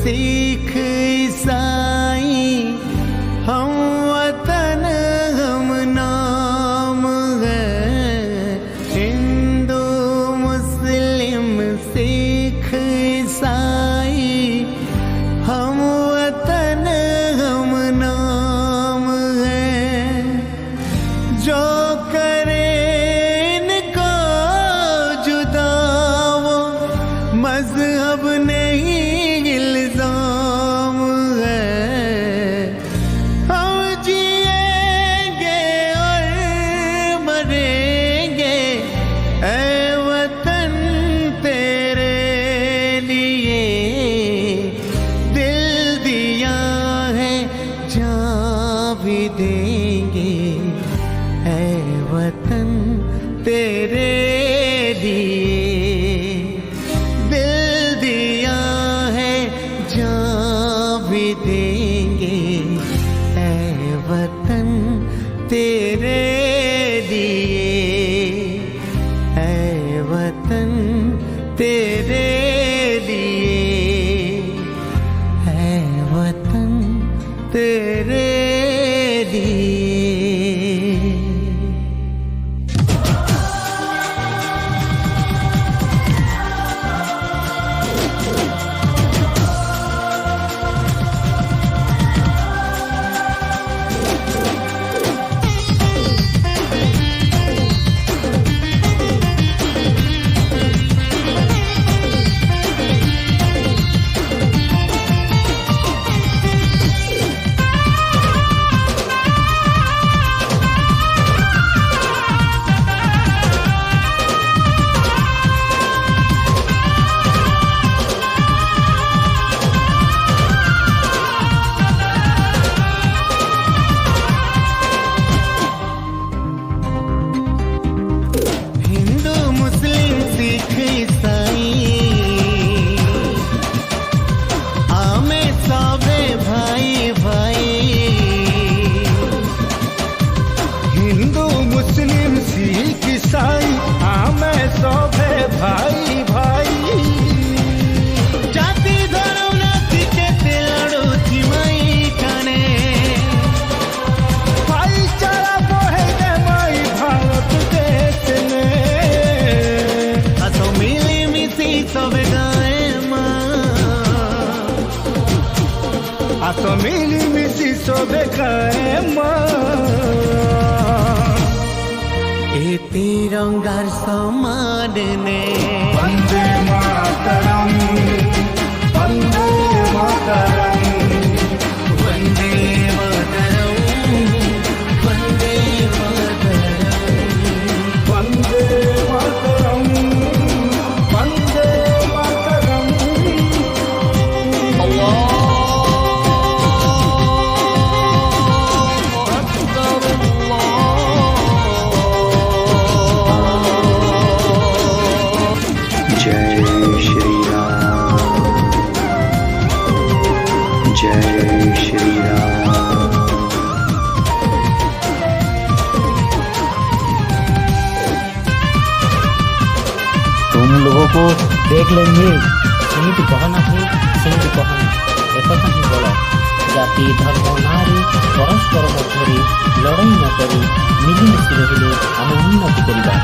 सिख ईसाई हम वतन हम नाम है। हिंदू मुस्लिम सिख ईसाई हम वतन हम नाम है। जो करे इनको जुदा वो मजहब नहीं इल्जाम है। हम जिएंगे और मरेंगे ऐ वतन तेरे लिए। दिल दिया है जान भी देंगे ऐ वतन तेरे लिए। दिल दिया है जान भी देंगे ऐ वतन तेरे लिए। ऐ वतन तेरे लिए। ऐ वतन तेरे लिए। तो मिली मिसी सोबे कायमा ए तिरंगार समान ने वंदे मातरम वंदे मातरम वंदे मातरम वंदे मातरम वंदे मातरम वंदे मातरम। अल्लाह तुम लोगों को देख लेंगे ସେମିତି କହନାକୁ ସେମିତି କହନା ଏକଥା ହିଁ ବଳ। ଜାତି ଧର୍ମ ନାଁରେ ପରସ୍ପର ମଧ୍ୟରେ ଲଢ଼ାଇ ନ କରି ମିଳିମିଶି ରହିଲେ ଆମେ ଉନ୍ନତି କରିବା।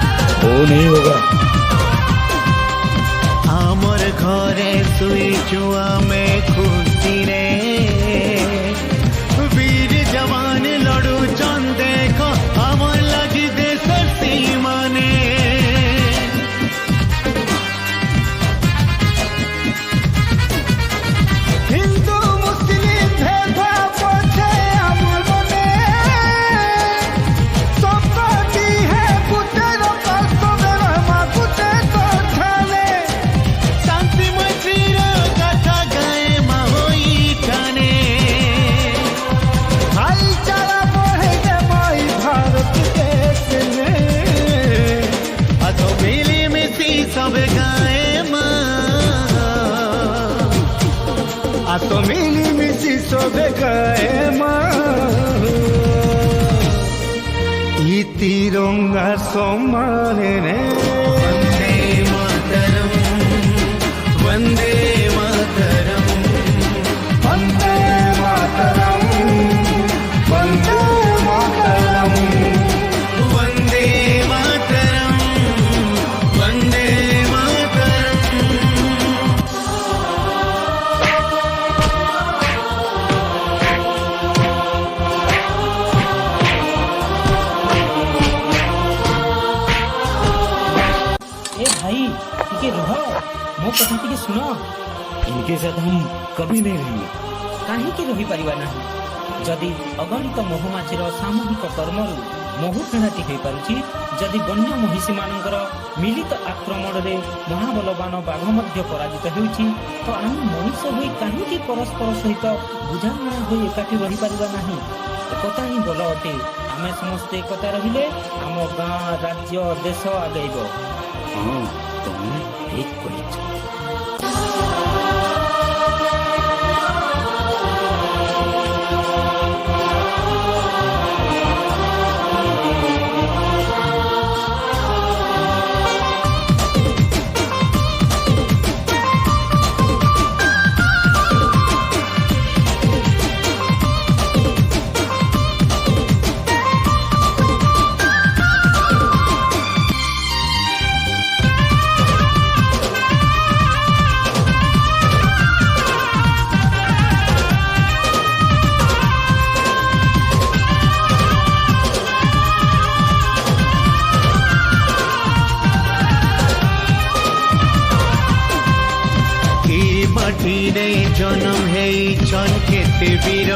ଓ ନେଇ ହୋଗା ଆମର ଘରେ ଶୋଇଛୁ ଆମେ ଖୁସିରେ। वीर जवान लड़ुचन देख हमर लगी देशर सीमाने। हिंदू मुस्लिम भेदभाव पछे हमर मने सबकी है पुत्र कस्तवे रहमा कुते कथाले। शांति मैत्रीर कथा गाए माहोई ठाने। भाईचारा बढ़े गे माई भारत देश में। तो मिली मिसी सब गाए तो मिली मिसी सोबे गए ई तिरंगा सम्माने ने वंदे मातरम वंदे मातरम सुन, इनके साथ हम कभी नहीं रहेंगे। କାହିଁକି ରହିପାରିବା ନାହିଁ? ଯଦି ଅଗଣିତ ମହୁମାଛିର ସାମୂହିକ କର୍ମରୁ ମହୁ ଫେଣାଟି ହୋଇପାରୁଛି, ଯଦି ବନ୍ୟ ମହିଷୀମାନଙ୍କର ମିଳିତ ଆକ୍ରମଣରେ ମହାବଳବାନ ବାଘ ମଧ୍ୟ ପରାଜିତ ହେଉଛି, ତ ଆମେ ମଣିଷ ହୋଇ କାହିଁକି ପରସ୍ପର ସହିତ ବୁଝାମଣା ହୋଇ ଏକାଠି ରହିପାରିବା ନାହିଁ? ଏକଥା ହିଁ ଭଲ ଅଟେ। ଆମେ ସମସ୍ତେ ଏକତା ରହିଲେ ଆମ ଗାଁ, ରାଜ୍ୟ, ଦେଶ ଆଗେଇବ। ହଁ, ତମେ ଠିକ୍ କହିଛ। माटीरे जन्म है छन केते वीर